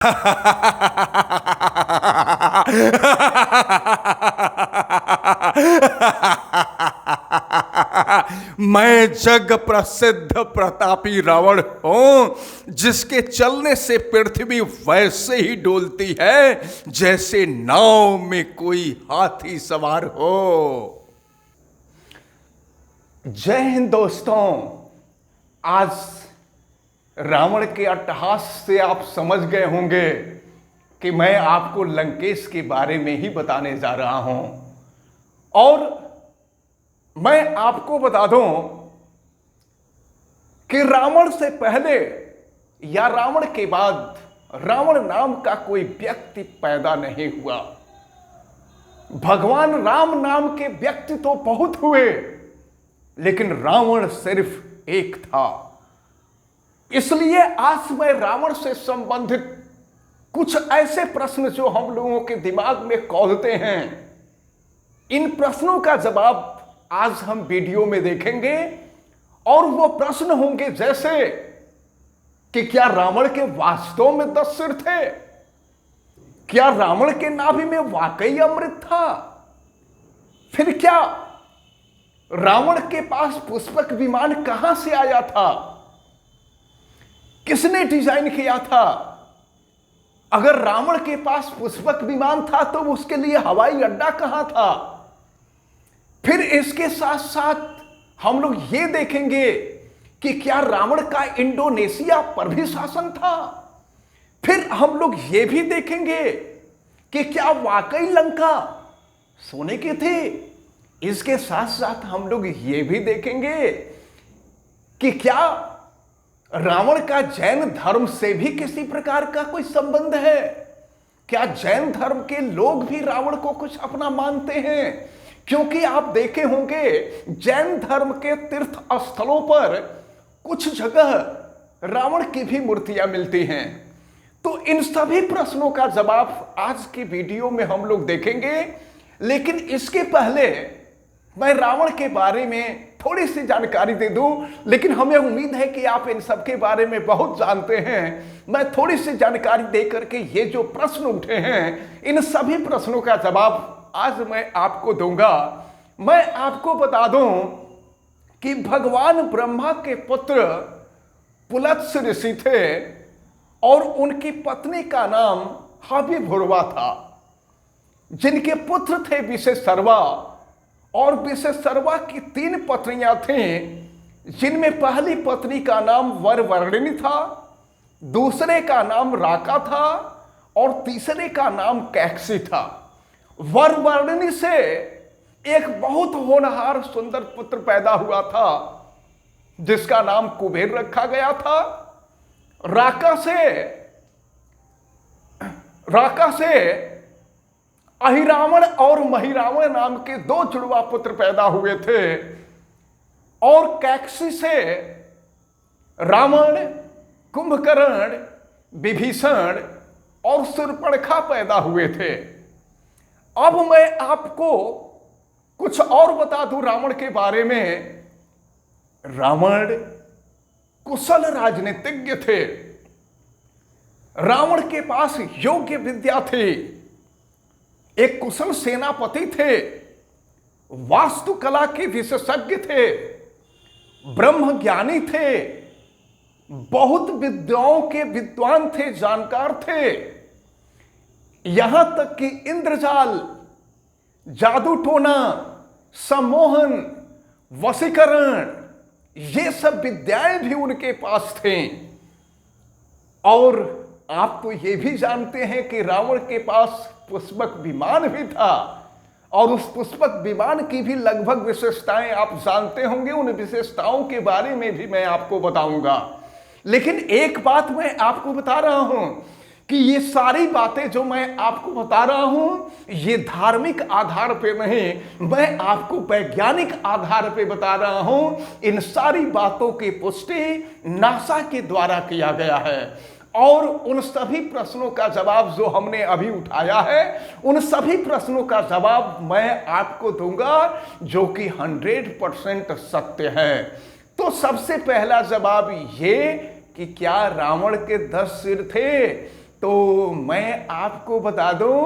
मैं जग प्रसिद्ध प्रतापी रावण हूं, जिसके चलने से पृथ्वी वैसे ही डोलती है जैसे नाव में कोई हाथी सवार हो। जय हिंद दोस्तों। आज रावण के अट्टहास से आप समझ गए होंगे कि मैं आपको लंकेश के बारे में ही बताने जा रहा हूं। और मैं आपको बता दूं कि रावण से पहले या रावण के बाद रावण नाम का कोई व्यक्ति पैदा नहीं हुआ। भगवान राम नाम के व्यक्ति तो बहुत हुए, लेकिन रावण सिर्फ एक था। इसलिए आज मैं रावण से संबंधित कुछ ऐसे प्रश्न जो हम लोगों के दिमाग में कौंधते हैं, इन प्रश्नों का जवाब आज हम वीडियो में देखेंगे। और वो प्रश्न होंगे जैसे कि क्या रावण के वास्तव में 10 सिर थे? क्या रावण के नाभि में वाकई अमृत था? फिर क्या रावण के पास पुष्पक विमान कहां से आया था? किसने डिजाइन किया था? अगर रावण के पास पुष्पक विमान था तो उसके लिए हवाई अड्डा कहां था? फिर इसके साथ साथ हम लोग ये देखेंगे कि क्या रावण का इंडोनेशिया पर भी शासन था? फिर हम लोग ये भी देखेंगे कि क्या वाकई लंका सोने की थी? इसके साथ साथ हम लोग ये भी देखेंगे कि क्या रावण का जैन धर्म से भी किसी प्रकार का कोई संबंध है? क्या जैन धर्म के लोग भी रावण को कुछ अपना मानते हैं? क्योंकि आप देखे होंगे जैन धर्म के तीर्थ स्थलों पर कुछ जगह रावण की भी मूर्तियां मिलती हैं। तो इन सभी प्रश्नों का जवाब आज की वीडियो में हम लोग देखेंगे। लेकिन इसके पहले मैं रावण के बारे में थोड़ी सी जानकारी दे दूं, लेकिन हमें उम्मीद है कि आप इन सब के बारे में बहुत जानते हैं। मैं थोड़ी सी जानकारी दे करके ये जो प्रश्न उठे हैं, इन सभी प्रश्नों का जवाब आज मैं आपको दूंगा। मैं आपको बता दूं कि भगवान ब्रह्मा के पुत्र पुलत्स्य ऋषि थे और उनकी पत्नी का नाम हविभुर्वा था, जिनके पुत्र थे विशेषर्वा। और विशेषर्वा की 3 पत्नियां थीं, जिनमें पहली पत्नी का नाम वरवर्णिनी था, दूसरे का नाम राका था और तीसरे का नाम कैकसी था। वरवर्णिनी से एक बहुत होनहार सुंदर पुत्र पैदा हुआ था, जिसका नाम कुबेर रखा गया था। राका से अहिरावण और महिरावण नाम के 2 जुड़वा पुत्र पैदा हुए थे। और कैकसी से रावण, कुंभकर्ण, विभीषण और शूर्पणखा पैदा हुए थे। अब मैं आपको कुछ और बता दूं रावण के बारे में। रावण कुशल राजनीतिज्ञ थे। रावण के पास योग्य विद्या थी, एक कुशल सेनापति थे, वास्तुकला के विशेषज्ञ थे, ब्रह्मज्ञानी थे, बहुत विद्याओं के विद्वान थे, जानकार थे। यहां तक कि इंद्रजाल, जादू टोना, सम्मोहन, वशीकरण, ये सब विद्याएं भी उनके पास थे। और आप तो ये भी जानते हैं कि रावण के पास पुष्पक विमान भी था, और उस पुष्पक विमान की भी लगभग विशेषताएं आप जानते होंगे। उन विशेषताओं के बारे में भी मैं आपको बताऊंगा। लेकिन एक बात मैं आपको बता रहा हूं कि ये सारी बातें जो मैं आपको बता रहा हूं, ये धार्मिक आधार पे नहीं, मैं आपको वैज्ञानिक आधार पे बता रहा हूं। इन सारी बातों की पुष्टि नासा के द्वारा किया गया है। और उन सभी प्रश्नों का जवाब जो हमने अभी उठाया है, उन सभी प्रश्नों का जवाब मैं आपको दूंगा, जो कि 100% सत्य है। तो सबसे पहला जवाब ये कि क्या रावण के 10 सिर थे? तो मैं आपको बता दूं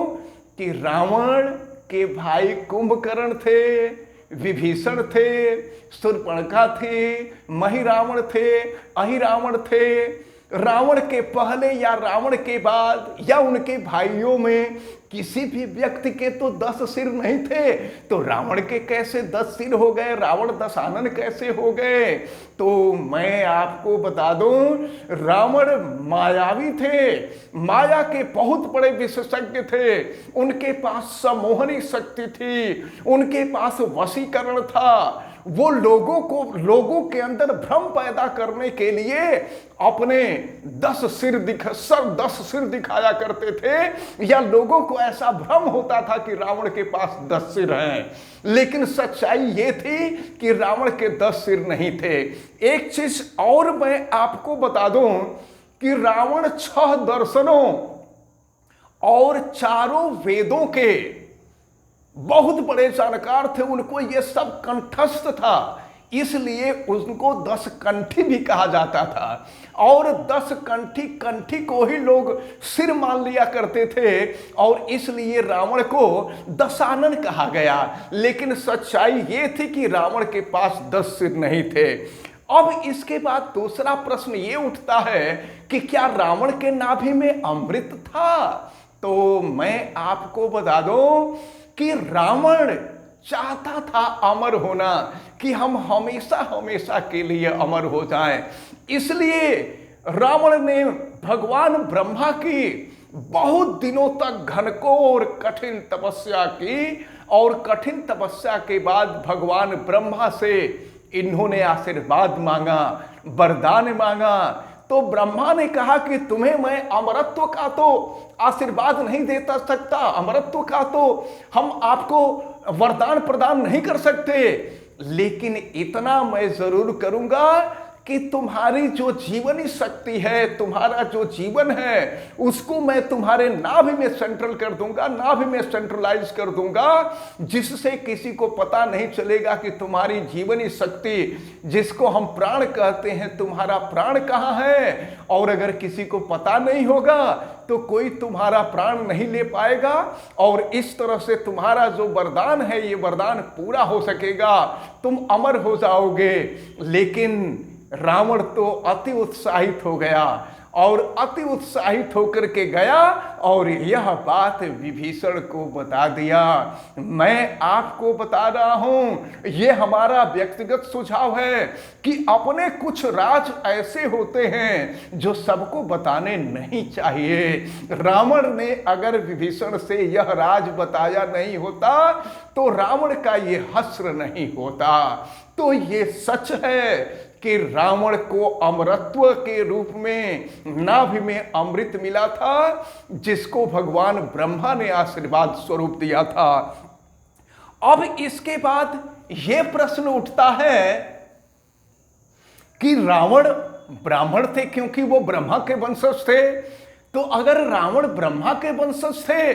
कि रावण के भाई कुंभकर्ण थे, विभीषण थे, शूर्पणखा थी, महिरावण थे, अहिरावण थे। रावण के पहले या रावण के बाद या उनके भाइयों में किसी भी व्यक्ति के तो 10 सिर नहीं थे, तो रावण के कैसे 10 सिर हो गए, रावण दशानन कैसे हो गए? तो मैं आपको बता दूं, रावण मायावी थे, माया के बहुत बड़े विशेषज्ञ थे। उनके पास सम्मोहनी शक्ति थी, उनके पास वशीकरण था। वो लोगों के अंदर भ्रम पैदा करने के लिए अपने 10 सिर दिखाया करते थे, या लोगों को ऐसा भ्रम होता था कि रावण के पास 10 सिर हैं। लेकिन सच्चाई ये थी कि रावण के 10 सिर नहीं थे। एक चीज और मैं आपको बता दूं कि रावण 6 दर्शनों और 4 वेदों के बहुत बड़े जानकार थे। उनको ये सब कंठस्थ था, इसलिए उनको 10 कंठी भी कहा जाता था। और 10 कंठी को ही लोग सिर मान लिया करते थे, और इसलिए रावण को दशानन कहा गया। लेकिन सच्चाई ये थी कि रावण के पास 10 सिर नहीं थे। अब इसके बाद दूसरा प्रश्न ये उठता है कि क्या रावण के नाभि में अमृत था? तो मैं आपको बता दूं कि रावण चाहता था अमर होना, कि हम हमेशा हमेशा के लिए अमर हो जाएं। इसलिए रावण ने भगवान ब्रह्मा की बहुत दिनों तक घनघोर कठिन तपस्या की, और कठिन तपस्या के बाद भगवान ब्रह्मा से इन्होंने आशीर्वाद मांगा, वरदान मांगा। तो ब्रह्मा ने कहा कि तुम्हें मैं अमरत्व का तो आशीर्वाद नहीं देता सकता, अमरत्व का तो हम आपको वरदान प्रदान नहीं कर सकते, लेकिन इतना मैं जरूर करूंगा कि तुम्हारी जो जीवनी शक्ति है, तुम्हारा जो जीवन है, उसको मैं तुम्हारे नाभि में सेंट्रल कर दूंगा, नाभि में सेंट्रलाइज कर दूंगा, जिससे किसी को पता नहीं चलेगा कि तुम्हारी जीवनी शक्ति, जिसको हम प्राण कहते हैं, तुम्हारा प्राण कहाँ है। और अगर किसी को पता नहीं होगा तो कोई तुम्हारा प्राण नहीं ले पाएगा, और इस तरह से तुम्हारा जो वरदान है, ये वरदान पूरा हो सकेगा, तुम अमर हो जाओगे। लेकिन रावण तो अति उत्साहित हो गया, और अति उत्साहित होकर के गया और यह बात विभीषण को बता दिया। मैं आपको बता रहा हूं, यह हमारा व्यक्तिगत सुझाव है कि अपने कुछ राज ऐसे होते हैं जो सबको बताने नहीं चाहिए। रावण ने अगर विभीषण से यह राज बताया नहीं होता तो रावण का ये हश्र नहीं होता। तो ये सच है कि रावण को अमरत्व के रूप में नाभि में अमृत मिला था, जिसको भगवान ब्रह्मा ने आशीर्वाद स्वरूप दिया था। अब इसके बाद यह प्रश्न उठता है कि रावण ब्राह्मण थे, क्योंकि वो ब्रह्मा के वंशज थे। तो अगर रावण ब्रह्मा के वंशज थे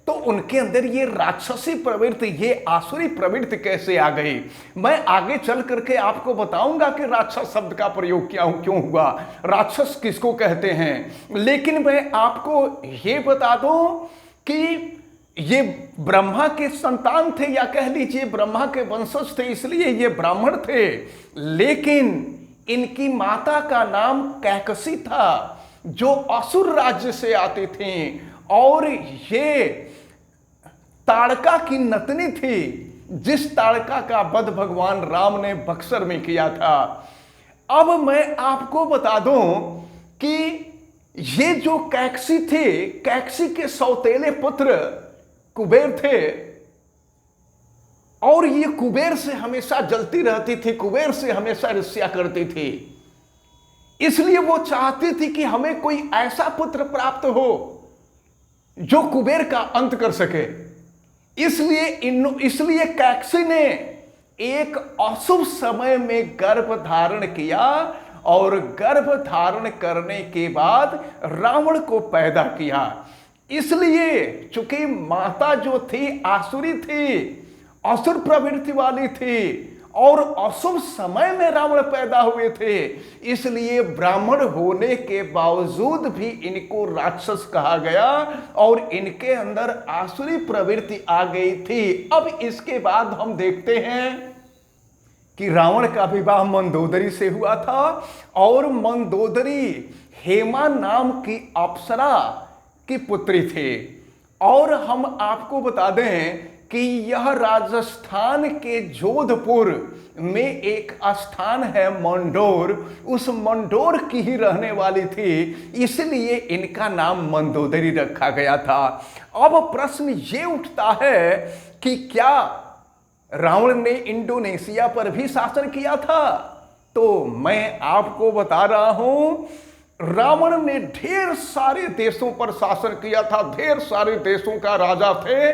तो उनके अंदर ये राक्षसी प्रवृत्ति, ये आसुरी प्रवृत्ति कैसे आ गई? मैं आगे चल करके आपको बताऊंगा कि राक्षस शब्द का प्रयोग क्यों हुआ, राक्षस किसको कहते हैं। लेकिन मैं आपको ये बता दूं कि ये ब्रह्मा के संतान थे, या कह लीजिए ब्रह्मा के वंशज थे, इसलिए ये ब्राह्मण थे। लेकिन इनकी माता का नाम कैकसी था, जो असुर राज्य से आती थी, और ये ताड़का की नतनी थी, जिस ताड़का का वध भगवान राम ने बक्सर में किया था। अब मैं आपको बता दूं कि ये जो कैकसी थे, कैकसी के सौतेले पुत्र कुबेर थे, और ये कुबेर से हमेशा जलती रहती थी, कुबेर से हमेशा ईर्ष्या करती थी। इसलिए वो चाहती थी कि हमें कोई ऐसा पुत्र प्राप्त हो जो कुबेर का अंत कर सके। इसलिए कैकसी ने एक अशुभ समय में गर्भ धारण किया, और गर्भ धारण करने के बाद रावण को पैदा किया। इसलिए चूंकि माता जो थी आसुरी थी, असुर प्रवृत्ति वाली थी, और अशुभ समय में रावण पैदा हुए थे, इसलिए ब्राह्मण होने के बावजूद भी इनको राक्षस कहा गया और इनके अंदर आसुरी प्रवृत्ति आ गई थी। अब इसके बाद हम देखते हैं कि रावण का विवाह मंदोदरी से हुआ था और मंदोदरी हेमा नाम की अप्सरा की पुत्री थी। और हम आपको बता दें कि यह राजस्थान के जोधपुर में एक स्थान है मंडोर, उस मंडोर की ही रहने वाली थी, इसलिए इनका नाम मंदोदरी रखा गया था। अब प्रश्न ये उठता है कि क्या रावण ने इंडोनेशिया पर भी शासन किया था? तो मैं आपको बता रहा हूं, रावण ने ढेर सारे देशों पर शासन किया था, ढेर सारे देशों का राजा थे,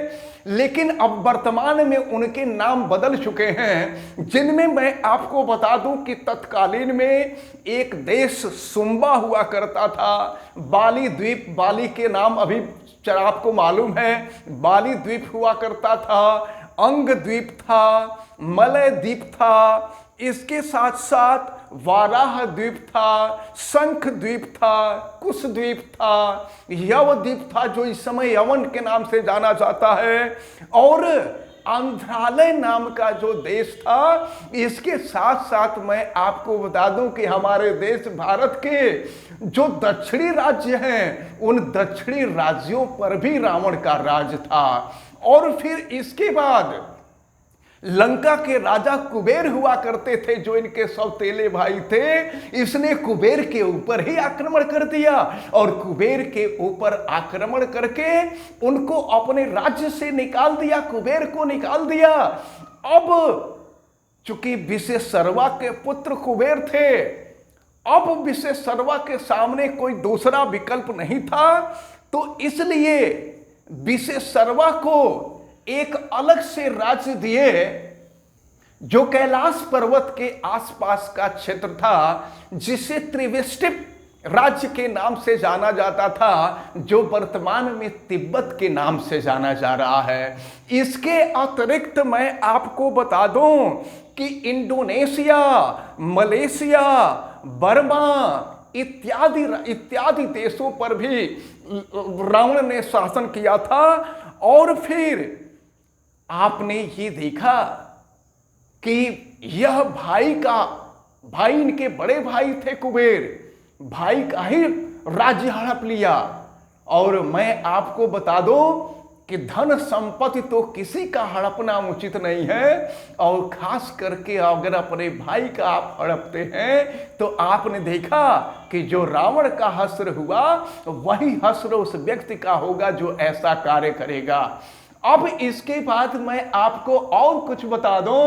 लेकिन अब वर्तमान में उनके नाम बदल चुके हैं, जिनमें मैं आपको बता दूं कि तत्कालीन में एक देश सुंबा हुआ करता था, बाली द्वीप, बाली के नाम अभी आपको मालूम है, बाली द्वीप हुआ करता था, अंग द्वीप था, मलय द्वीप था, इसके साथ साथ वाराह द्वीप था, शंख द्वीप था, कुश द्वीप था, यव द्वीप था जो इस समय यवन के नाम से जाना जाता है, और आंध्रालय नाम का जो देश था। इसके साथ साथ मैं आपको बता दूं कि हमारे देश भारत के जो दक्षिणी राज्य हैं, उन दक्षिणी राज्यों पर भी रावण का राज था। और फिर इसके बाद लंका के राजा कुबेर हुआ करते थे, जो इनके सौतेले भाई थे, इसने कुबेर के ऊपर ही आक्रमण कर दिया और कुबेर के ऊपर आक्रमण करके उनको अपने राज्य से निकाल दिया, कुबेर को निकाल दिया। अब चूंकि विशेषरवा के पुत्र कुबेर थे, अब विशेषरवा के सामने कोई दूसरा विकल्प नहीं था, तो इसलिए विशेषरवा को एक अलग से राज्य दिए, जो कैलाश पर्वत के आसपास का क्षेत्र था, जिसे त्रिवेष्टिप राज्य के नाम से जाना जाता था, जो वर्तमान में तिब्बत के नाम से जाना जा रहा है। इसके अतिरिक्त मैं आपको बता दूं कि इंडोनेशिया, मलेशिया, बर्मा इत्यादि देशों पर भी रावण ने शासन किया था। और फिर आपने ये देखा कि यह भाई इनके बड़े भाई थे कुबेर, भाई का ही राज्य हड़प लिया। और मैं आपको बता दूं कि धन संपत्ति तो किसी का हड़पना उचित नहीं है, और खास करके अगर अपने भाई का आप हड़पते हैं तो आपने देखा कि जो रावण का हश्र हुआ, वही हश्र उस व्यक्ति का होगा जो ऐसा कार्य करेगा। अब इसके बाद मैं आपको और कुछ बता दूं।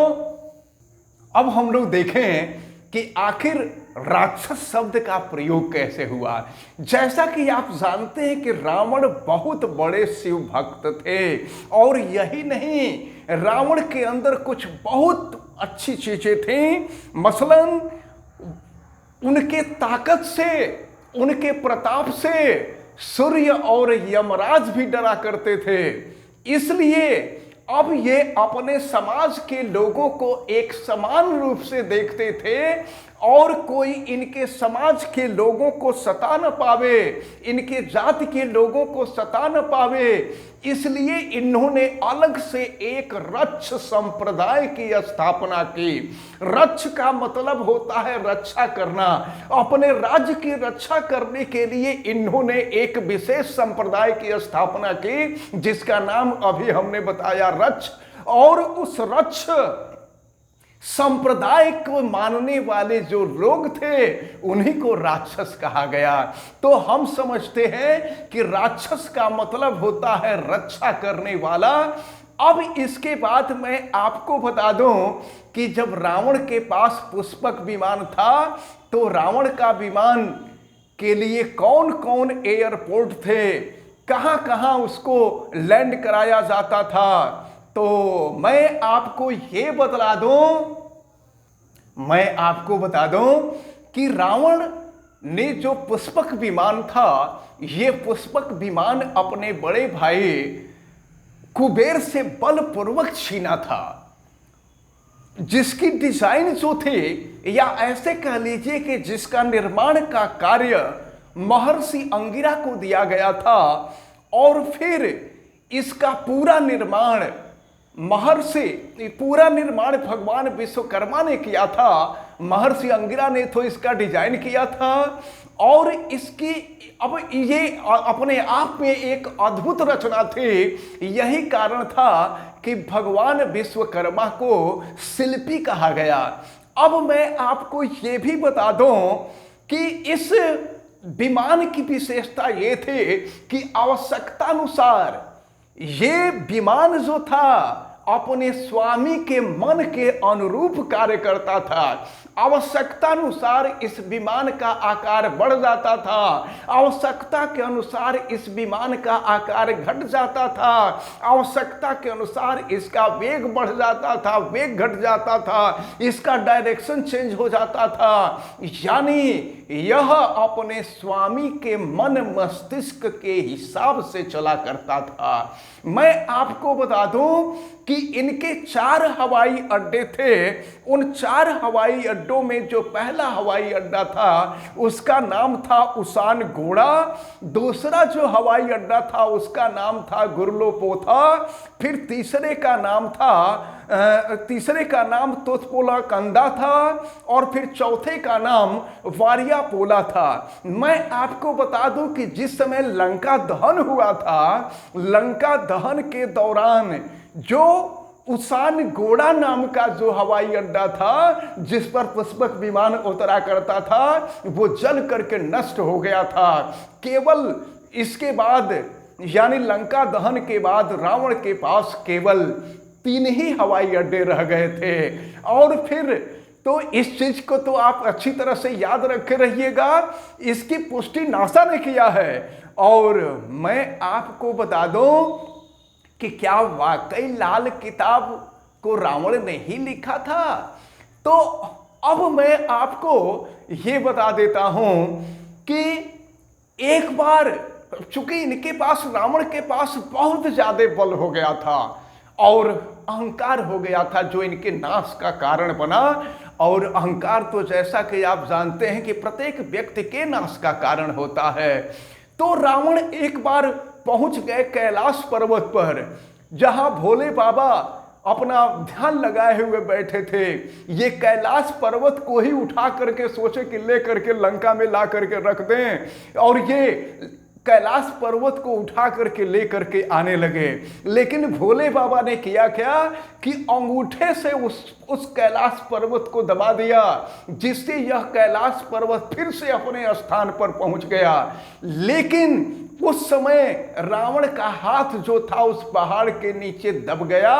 अब हम लोग देखें कि आखिर राक्षस शब्द का प्रयोग कैसे हुआ। जैसा कि आप जानते हैं कि रावण बहुत बड़े शिव भक्त थे, और यही नहीं, रावण के अंदर कुछ बहुत अच्छी चीजें थीं। मसलन उनके ताकत से, उनके प्रताप से सूर्य और यमराज भी डरा करते थे। इसलिए अब ये अपने समाज के लोगों को एक समान रूप से देखते थे, और कोई इनके समाज के लोगों को सता न पावे, इनके जाति के लोगों को सता न पावे, इसलिए इन्होंने अलग से एक रक्ष संप्रदाय की स्थापना की। रक्ष का मतलब होता है रक्षा करना। अपने राज्य की रक्षा करने के लिए इन्होंने एक विशेष संप्रदाय की स्थापना की, जिसका नाम अभी हमने बताया रक्ष। और उस रक्ष संप्रदाय को मानने वाले जो लोग थे, उन्हीं को राक्षस कहा गया। तो हम समझते हैं कि राक्षस का मतलब होता है रक्षा करने वाला। अब इसके बाद मैं आपको बता दूं कि जब रावण के पास पुष्पक विमान था, तो रावण का विमान के लिए कौन कौन एयरपोर्ट थे, कहां कहां उसको लैंड कराया जाता था, तो मैं आपको ये बता दूं कि रावण ने जो पुष्पक विमान था, ये पुष्पक विमान अपने बड़े भाई कुबेर से बलपूर्वक छीना था। जिसकी डिजाइन जो थे, या ऐसे कह लीजिए कि जिसका निर्माण का कार्य महर्षि अंगिरा को दिया गया था, और फिर इसका पूरा निर्माण भगवान विश्वकर्मा ने किया था। महर्षि अंगिरा ने तो इसका डिजाइन किया था, और इसकी अब ये अपने आप में एक अद्भुत रचना थी। यही कारण था कि भगवान विश्वकर्मा को शिल्पी कहा गया। अब मैं आपको ये भी बता दूं कि इस विमान की विशेषता ये थी कि आवश्यकता अनुसार ये विमान जो था अपने स्वामी के मन के अनुरूप कार्य करता था। आवश्यकता अनुसार इस विमान का आकार बढ़ जाता था, आवश्यकता के अनुसार इस विमान का आकार घट जाता था, आवश्यकता के अनुसार इसका वेग बढ़ जाता था, वेग घट जाता था, इसका डायरेक्शन चेंज हो जाता था। यानी यह अपने स्वामी के मन मस्तिष्क के हिसाब से चला करता था। मैं आपको बता दूं कि इनके 4 हवाई अड्डे थे। उन 4 हवाई अड्डों में जो पहला हवाई अड्डा था उसका नाम था उसान गोड़ा, दूसरा जो हवाई अड्डा था उसका नाम था गुरलोपोथा, फिर तीसरे का नाम तोतपोला कंदा था, और फिर चौथे का नाम वारिया पोला था। मैं आपको बता दूं कि जिस समय लंका दहन हुआ था, लंका दहन के दौरान जो उसान गोड़ा नाम का जो हवाई अड्डा था जिस पर पुष्पक विमान उतरा करता था, वो जल करके नष्ट हो गया था। केवल इसके बाद यानी लंका दहन के बाद रावण के पास केवल 3 ही हवाई अड्डे रह गए थे। और फिर तो इस चीज को तो आप अच्छी तरह से याद रखे रहिएगा, इसकी पुष्टि नासा ने किया है। और मैं आपको बता दूं कि क्या वाकई लाल किताब को रावण ने ही लिखा था? तो अब मैं आपको ये बता देता हूं कि एक बार चूंकि इनके पास, रावण के पास बहुत ज्यादा बल हो गया था और अहंकार हो गया था, जो इनके नाश का कारण बना। और अहंकार तो जैसा कि आप जानते हैं कि प्रत्येक व्यक्ति के नाश का कारण होता है। तो रावण एक बार पहुंच गए कैलाश पर्वत पर, जहां भोले बाबा अपना ध्यान लगाए हुए बैठे थे। ये कैलाश पर्वत को ही उठा करके सोचे कि ले करके लंका में ला करके रख दें, और ये कैलाश पर्वत को उठा करके ले करके आने लगे। लेकिन भोले बाबा ने किया क्या कि अंगूठे से उस कैलाश पर्वत को दबा दिया, जिससे यह कैलाश पर्वत फिर से अपने स्थान पर पहुंच गया। लेकिन उस समय रावण का हाथ जो था उस पहाड़ के नीचे दब गया,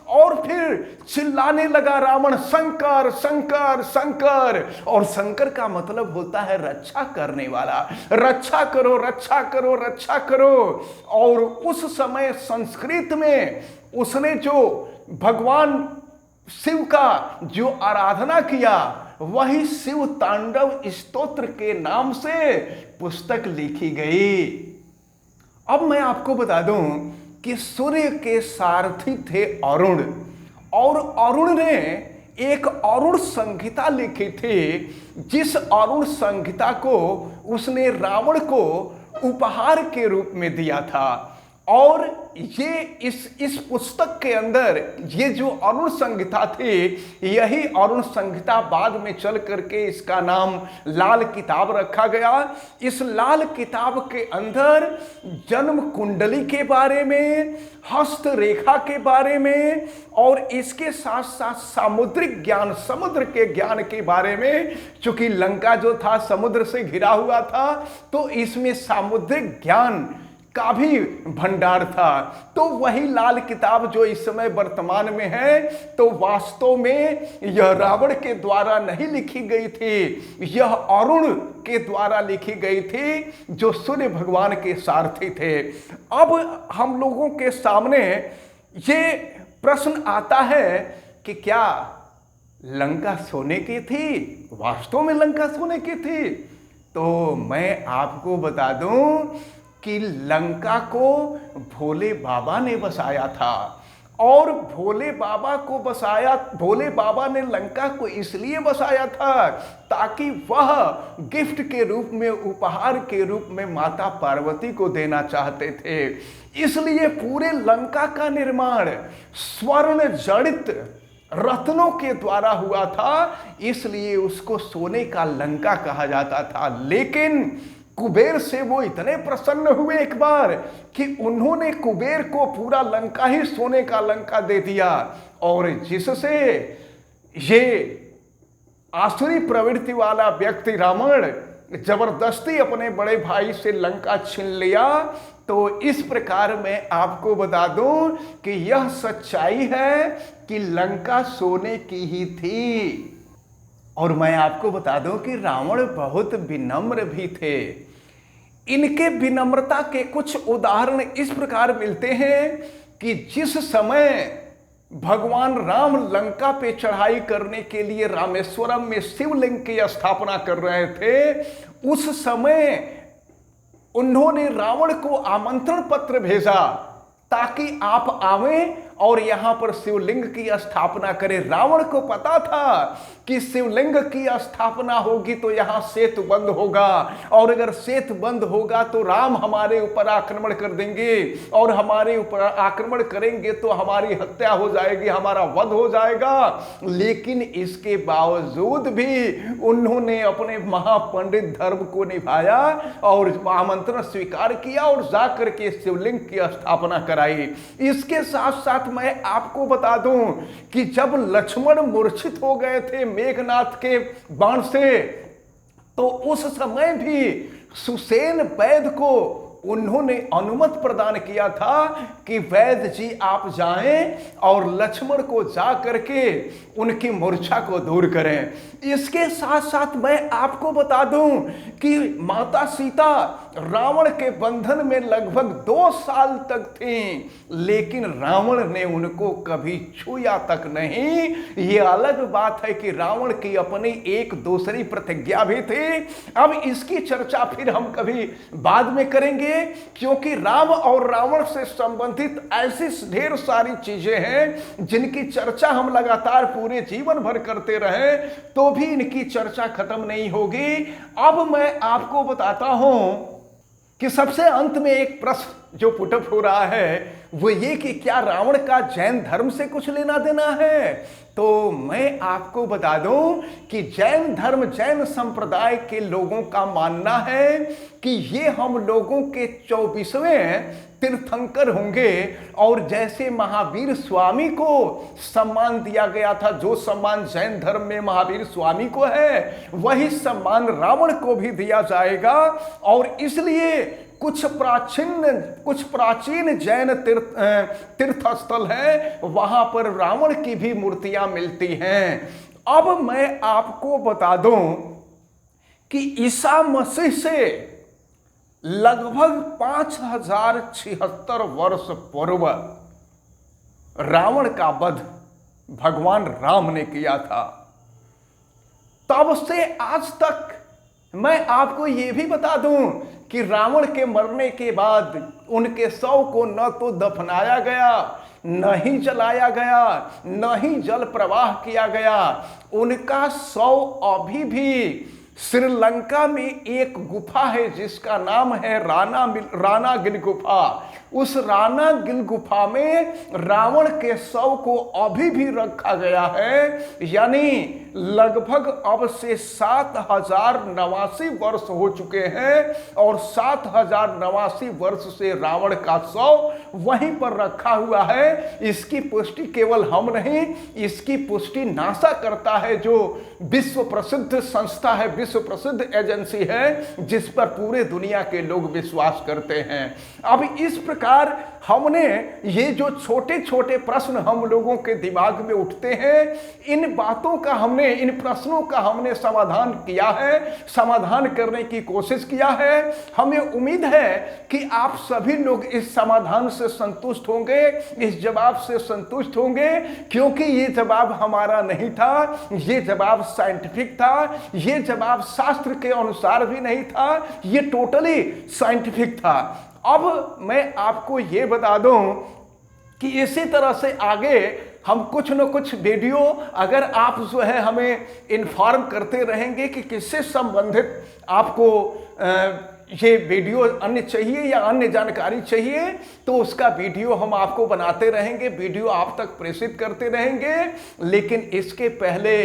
और फिर चिल्लाने लगा रावण, शंकर शंकर शंकर। और शंकर का मतलब होता है रक्षा करने वाला, रक्षा करो रक्षा करो रक्षा करो। और उस समय संस्कृत में उसने जो भगवान शिव का जो आराधना किया, वही शिव तांडव स्तोत्र के नाम से पुस्तक लिखी गई। अब मैं आपको बता दूं कि सूर्य के सारथी थे अरुण, और अरुण ने एक अरुण संहिता लिखी थी, जिस अरुण संहिता को उसने रावण को उपहार के रूप में दिया था। और ये इस पुस्तक के अंदर ये जो अरुण संहिता थी, यही अरुण संहिता बाद में चल करके इसका नाम लाल किताब रखा गया। इस लाल किताब के अंदर जन्म कुंडली के बारे में, हस्त रेखा के बारे में, और इसके साथ साथ सामुद्रिक ज्ञान, समुद्र के ज्ञान के बारे में, चूंकि लंका जो था समुद्र से घिरा हुआ था, तो इसमें सामुद्रिक ज्ञान का भी भंडार था। तो वही लाल किताब जो इस समय वर्तमान में है, तो वास्तव में यह रावण के द्वारा नहीं लिखी गई थी, यह अरुण के द्वारा लिखी गई थी, जो सूर्य भगवान के सारथी थे। अब हम लोगों के सामने ये प्रश्न आता है कि क्या लंका सोने की थी? वास्तव में लंका सोने की थी? तो मैं आपको बता दूं कि लंका को भोले बाबा ने बसाया था, और भोले बाबा को बसाया, भोले बाबा ने लंका को इसलिए बसाया था ताकि वह गिफ्ट के रूप में, उपहार के रूप में माता पार्वती को देना चाहते थे। इसलिए पूरे लंका का निर्माण स्वर्ण जड़ित रत्नों के द्वारा हुआ था, इसलिए उसको सोने का लंका कहा जाता था। लेकिन कुबेर से वो इतने प्रसन्न हुए एक बार कि उन्होंने कुबेर को पूरा लंका ही सोने का लंका दे दिया, और जिससे ये आसुरी प्रवृत्ति वाला व्यक्ति रावण जबरदस्ती अपने बड़े भाई से लंका छीन लिया। तो इस प्रकार मैं आपको बता दूं कि यह सच्चाई है कि लंका सोने की ही थी। और मैं आपको बता दूं कि रावण बहुत विनम्र भी थे। इनके विनम्रता के कुछ उदाहरण इस प्रकार मिलते हैं कि जिस समय भगवान राम लंका पे चढ़ाई करने के लिए रामेश्वरम में शिवलिंग की स्थापना कर रहे थे, उस समय उन्होंने रावण को आमंत्रण पत्र भेजा ताकि आप आवें और यहां पर शिवलिंग की स्थापना करें। रावण को पता था कि शिवलिंग की स्थापना होगी तो यहां सेतु बंद होगा, और अगर सेतु बंद होगा तो राम हमारे ऊपर आक्रमण कर देंगे, और हमारे ऊपर आक्रमण करेंगे तो हमारी हत्या हो जाएगी, हमारा वध हो जाएगा। लेकिन इसके बावजूद भी उन्होंने अपने महापंडित धर्म को निभाया और आमंत्रण स्वीकार किया और जाकर के शिवलिंग की स्थापना कराई। इसके साथ साथ मैं आपको बता दूं कि जब लक्ष्मण मूर्छित हो गए थे मेघनाथ के बाण से, तो उस समय भी सुसेन वैद्य को उन्होंने अनुमति प्रदान किया था कि वैद्य जी आप जाएं और लक्ष्मण को जा करके उनकी मूर्छा को दूर करें। इसके साथ साथ मैं आपको बता दूं कि माता सीता रावण के बंधन में लगभग 2 साल तक थीं, लेकिन रावण ने उनको कभी छुआ तक नहीं। ये अलग बात है कि रावण की अपनी एक दूसरी प्रतिज्ञा भी थी। अब इसकी चर्चा फिर हम कभी बाद में करेंगे, क्योंकि राम और रावण से संबंधित ऐसी ढेर सारी चीजें हैं जिनकी चर्चा हम लगातार पूरे जीवन भर करते रहे तो भी इनकी चर्चा खत्म नहीं होगी। अब मैं आपको बताता हूं कि सबसे अंत में एक प्रश्न जो पुटअप हो रहा है वो ये कि क्या रावण का जैन धर्म से कुछ लेना देना है। तो मैं आपको बता दूं कि जैन धर्म, जैन संप्रदाय के लोगों का मानना है कि ये हम लोगों के 24वें तीर्थंकर होंगे, और जैसे महावीर स्वामी को सम्मान दिया गया था, जो सम्मान जैन धर्म में महावीर स्वामी को है वही सम्मान रावण को भी दिया जाएगा। और इसलिए कुछ प्राचीन जैन तीर्थ स्थल है, वहां पर रावण की भी मूर्तियां मिलती हैं। अब मैं आपको बता दूं कि ईसा मसीह से लगभग 5076 वर्ष पूर्व रावण का वध भगवान राम ने किया था। तब से आज तक मैं आपको यह भी बता दूं कि रावण के मरने के बाद उनके शव को न तो दफनाया गया, न ही जलाया गया, न ही जल प्रवाह किया गया। उनका शव अभी भी श्रीलंका में एक गुफा है जिसका नाम है रानागिल गुफा। उस रानागिल गुफा में रावण के शव को अभी भी रखा गया है, यानी लगभग अब से 7089 वर्ष हो चुके हैं, और 7089 वर्ष से रावण का शव वहीं पर रखा हुआ है। इसकी पुष्टि केवल हम नहीं, इसकी पुष्टि नासा करता है, जो विश्व प्रसिद्ध संस्था है, विश्व प्रसिद्ध एजेंसी है जिस पर पूरे दुनिया के लोग विश्वास करते हैं। अब इस प्रकार हमने ये जो छोटे छोटे प्रश्न हम लोगों के दिमाग में उठते हैं, इन बातों का हमने, इन प्रश्नों का हमने समाधान किया है, समाधान करने की कोशिश किया है। हमें उम्मीद है कि आप सभी लोग इस समाधान से संतुष्ट होंगे, इस जवाब से संतुष्ट होंगे, क्योंकि ये जवाब हमारा नहीं था, ये जवाब साइंटिफिक था, ये जवाब शास्त्र के अनुसार भी नहीं था, ये टोटली साइंटिफिक था। अब मैं आपको ये बता दूं कि इसी तरह से आगे हम कुछ न कुछ वीडियो, अगर आप जो है हमें इन्फॉर्म करते रहेंगे कि किससे संबंधित आपको ये वीडियो अन्य चाहिए या अन्य जानकारी चाहिए, तो उसका वीडियो हम आपको बनाते रहेंगे, वीडियो आप तक प्रेषित करते रहेंगे। लेकिन इसके पहले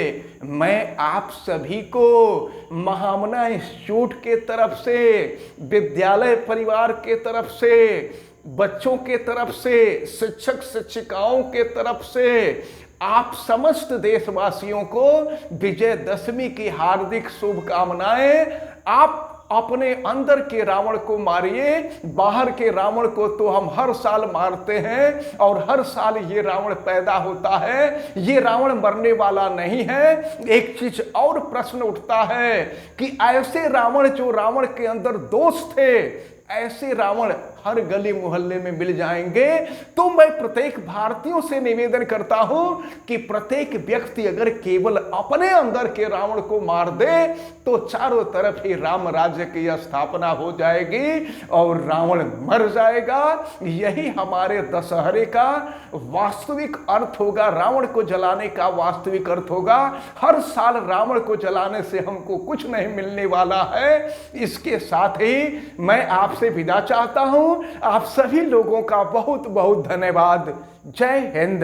मैं आप सभी को महामना इंस्टीट्यूट के तरफ से, विद्यालय परिवार के तरफ से, बच्चों के तरफ से, शिक्षक शिक्षिकाओं के तरफ से, आप समस्त देशवासियों को विजयदशमी की हार्दिक शुभकामनाएं। आप अपने अंदर के रावण को मारिए, बाहर के रावण को तो हम हर साल मारते हैं और हर साल ये रावण पैदा होता है, ये रावण मरने वाला नहीं है। एक चीज और प्रश्न उठता है कि ऐसे रावण, जो रावण के अंदर दोष थे, ऐसे रावण हर गली मोहल्ले में मिल जाएंगे। तो मैं प्रत्येक भारतीयों से निवेदन करता हूं कि प्रत्येक व्यक्ति अगर केवल अपने अंदर के रावण को मार दे तो चारों तरफ ही राम राज्य की स्थापना हो जाएगी और रावण मर जाएगा। यही हमारे दशहरे का वास्तविक अर्थ होगा, रावण को जलाने का वास्तविक अर्थ होगा। हर साल रावण को जलाने से हमको कुछ नहीं मिलने वाला है। इसके साथ ही मैं आपसे विदा चाहता हूं। आप सभी लोगों का बहुत बहुत धन्यवाद। जय हिंद।